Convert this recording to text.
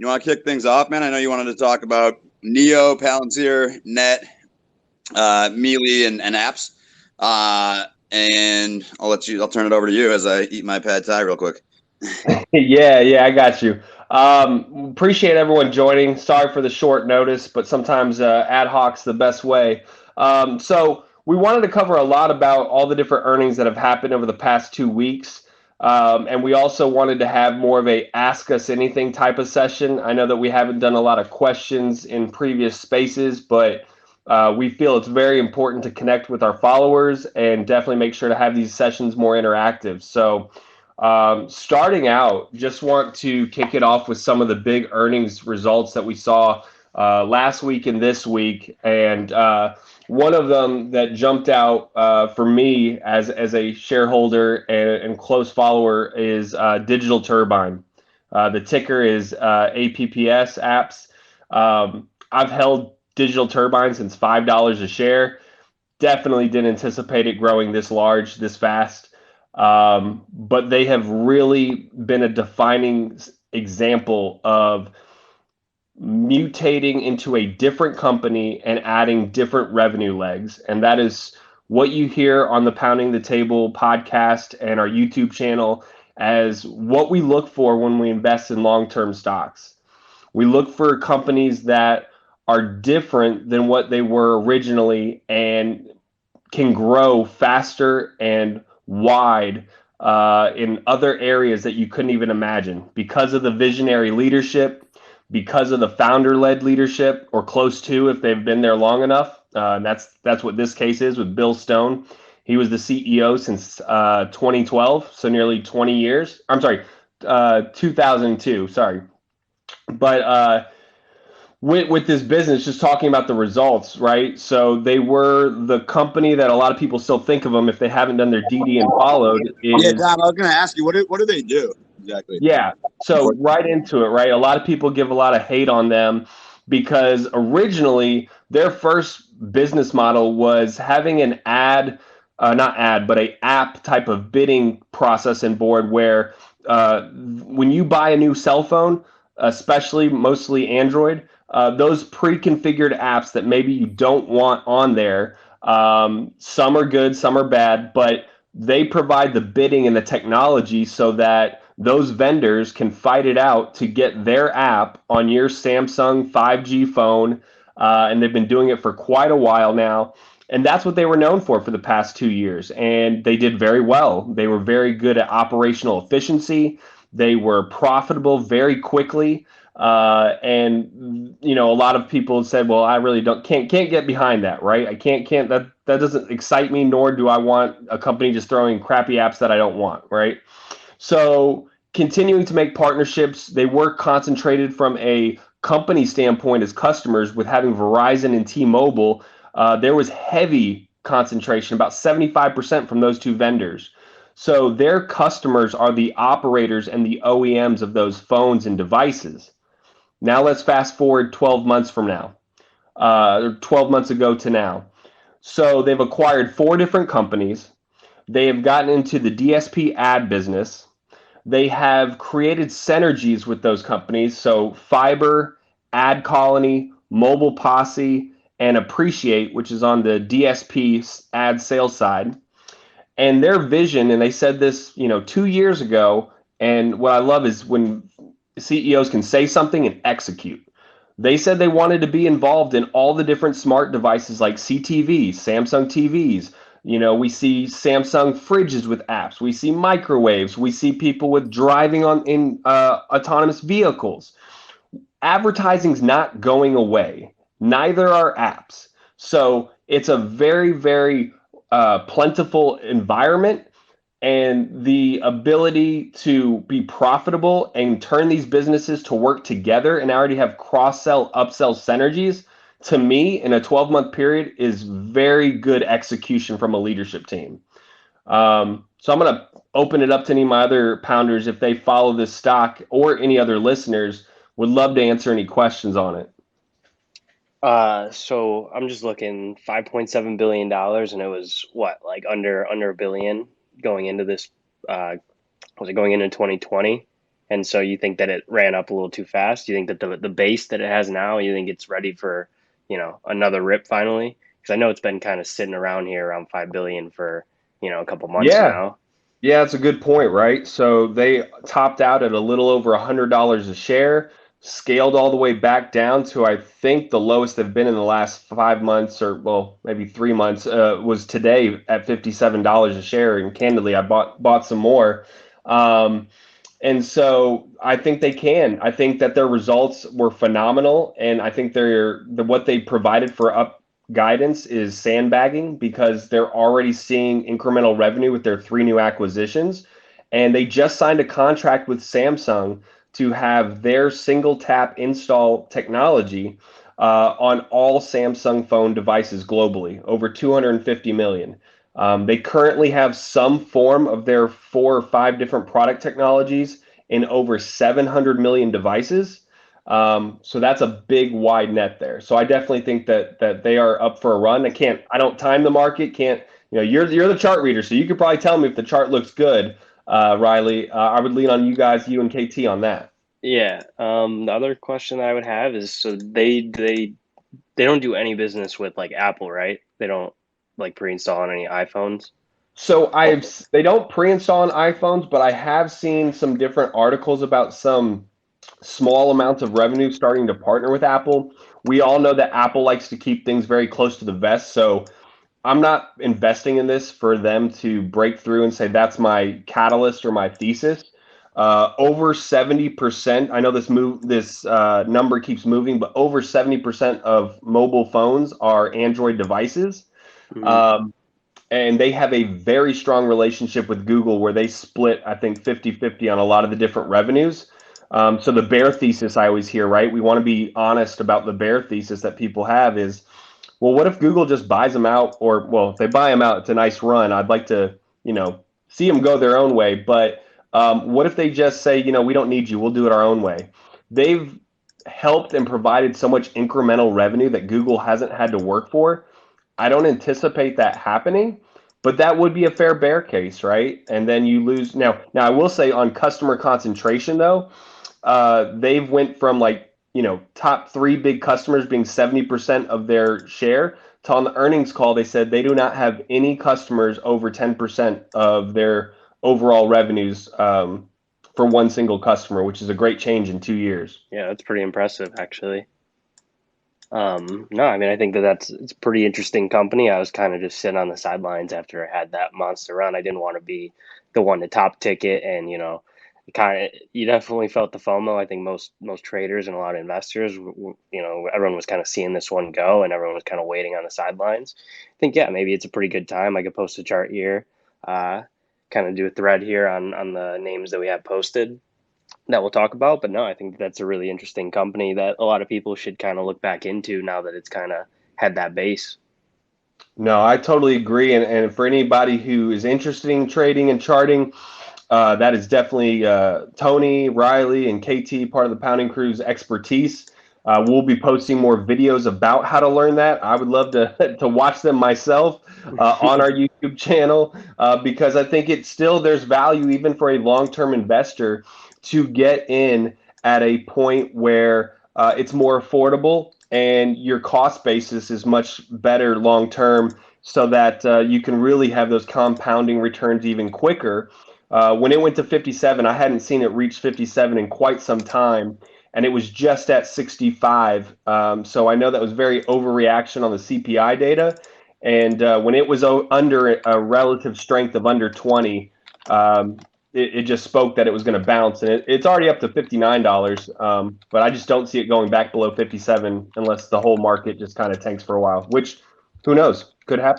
You want to kick things off, man? I know you wanted to talk about Neo, Palantir, Net, Mealy, and apps. And I'll turn it over to you as I eat my pad thai real quick. Yeah, I got you. Appreciate everyone joining. Sorry for the short notice, but sometimes ad hoc's the best way. So we wanted to cover a lot about all the different earnings that have happened over the past 2 weeks. And we also wanted to have more of a ask us anything type of session. I know that we haven't done a lot of questions in previous spaces, but we feel it's very important to connect with our followers and definitely make sure to have these sessions more interactive. So starting out, just want to kick it off with some of the big earnings results that we saw last week and this week. And one of them that jumped out for me as a shareholder and close follower is Digital Turbine. The ticker is APPS apps. I've held Digital Turbine since $5 a share. Definitely didn't anticipate it growing this large, this fast. But they have really been a defining example of mutating into a different company and adding different revenue legs. And that is what you hear on the Pounding the Table podcast and our YouTube channel as what we look for when we invest in long-term stocks. We look for companies that are different than what they were originally and can grow faster and wide in other areas that you couldn't even imagine because of the visionary leadership, because of the founder-led leadership, or close to if they've been there long enough. That's what this case is with Bill Stone. He was the CEO since 2012, so nearly 20 years. I'm sorry, 2002. Sorry, but with this business, just talking about the results, right? So they were the company that a lot of people still think of them if they haven't done their DD and followed Yeah, is Tom, I was going to ask you, what do they do exactly? yeah. So right into it, right? A lot of people give a lot of hate on them because originally their first business model was having an not ad, but a app type of bidding process and board where when you buy a new cell phone, especially mostly Android, those pre-configured apps that maybe you don't want on there, some are good, some are bad, but they provide the bidding and the technology so that those vendors can fight it out to get their app on your Samsung 5G phone. And they've been doing it for quite a while now. And that's what they were known for the past 2 years. And they did very well. They were very good at operational efficiency. They were profitable very quickly. And a lot of people said, well, I really can't get behind that, right? I can't that doesn't excite me, nor do I want a company just throwing crappy apps that I don't want, right? So continuing to make partnerships, they were concentrated from a company standpoint as customers with having Verizon and T-Mobile. There was heavy concentration, about 75% from those two vendors. So their customers are the operators and the OEMs of those phones and devices. Now let's fast forward 12 months from now, 12 months ago to now. So they've acquired 4 different companies. They have gotten into the DSP ad business. They have created synergies with those companies. So Fiber, Ad Colony, Mobile Posse, and Appreciate, which is on the DSP ad sales side. And their vision, and they said this, 2 years ago. And what I love is when CEOs can say something and execute. They said they wanted to be involved in all the different smart devices like CTVs, Samsung TVs. We see Samsung fridges with apps. We see microwaves. We see people with driving in autonomous vehicles. Advertising's not going away. Neither are apps. So it's a very, very plentiful environment, and the ability to be profitable and turn these businesses to work together and already have cross-sell, upsell synergies, to me, in a 12-month period, is very good execution from a leadership team. So I'm going to open it up to any of my other pounders if they follow this stock, or any other listeners would love to answer any questions on it. So I'm just looking $5.7 billion, and it was like under a billion going into this, was it going into 2020? And so you think that it ran up a little too fast? You think that the base that it has now, you think it's ready for, another rip finally? Because I know it's been kind of sitting around here around 5 billion for, a couple months Yeah. now. Yeah, that's a good point, right? So they topped out at a little over $100 a share, scaled all the way back down to, I think, the lowest they've been in the last 5 months, or well, maybe 3 months, was today at $57 a share. And candidly, I bought some more. Um, and so I think they can. I think that their results were phenomenal, and I think what they provided for up guidance is sandbagging because they're already seeing incremental revenue with their 3 new acquisitions, and they just signed a contract with Samsung to have their single tap install technology on all Samsung phone devices globally, over 250 million. They currently have some form of their 4 or 5 different product technologies in over 700 million devices. So that's a big wide net there. So I definitely think that they are up for a run. I don't time the market. You're the chart reader, so you could probably tell me if the chart looks good, Riley. I would lean on you and KT on that. Yeah. The other question that I would have is, so they don't do any business with like Apple, right? They don't like pre-install on any iPhones. So they don't pre-install on iPhones, but I have seen some different articles about some small amounts of revenue starting to partner with Apple. We all know that Apple likes to keep things very close to the vest. So I'm not investing in this for them to break through and say that's my catalyst or my thesis. Over 70%, I know this number keeps moving, but over 70% of mobile phones are Android devices. Mhm. And they have a very strong relationship with Google where they split, I think, 50-50 on a lot of the different revenues. So the bear thesis I always hear, right? We want to be honest about the bear thesis that people have is, well, what if Google just buys them out? Or, well, if they buy them out, it's a nice run. I'd like to, see them go their own way. But what if they just say, we don't need you, we'll do it our own way? They've helped and provided so much incremental revenue that Google hasn't had to work for. I don't anticipate that happening, but that would be a fair bear case, right? And then you lose. Now I will say on customer concentration though, they've went from top 3 big customers being 70% of their share to on the earnings call they said they do not have any customers over 10% of their overall revenues for one single customer, which is a great change in 2 years. Yeah, that's pretty impressive, actually. No, I mean, I think it's a pretty interesting company. I was kind of just sitting on the sidelines after I had that monster run. I didn't want to be the one to top ticket, and you definitely felt the FOMO. I think most traders and a lot of investors, everyone was kind of seeing this one go, and everyone was kind of waiting on the sidelines. I think, yeah, maybe it's a pretty good time. I could post a chart here, kind of do a thread here on the names that we have posted that we'll talk about. But no, I think that's a really interesting company that a lot of people should kind of look back into now that it's kind of had that base. No, I totally agree. And for anybody who is interested in trading and charting, that is definitely Tony, Riley, and KT, part of the Pounding Crew's expertise. We'll be posting more videos about how to learn that. I would love to to watch them myself on our YouTube channel because I think there's value even for a long-term investor to get in at a point where it's more affordable and your cost basis is much better long-term so that you can really have those compounding returns even quicker. When it went to 57, I hadn't seen it reach 57 in quite some time, and it was just at 65. So I know that was very overreaction on the CPI data. And when it was under a relative strength of under 20, it just spoke that it was going to bounce. And it's already up to $59, but I just don't see it going back below 57 unless the whole market just kind of tanks for a while, which who knows, could happen.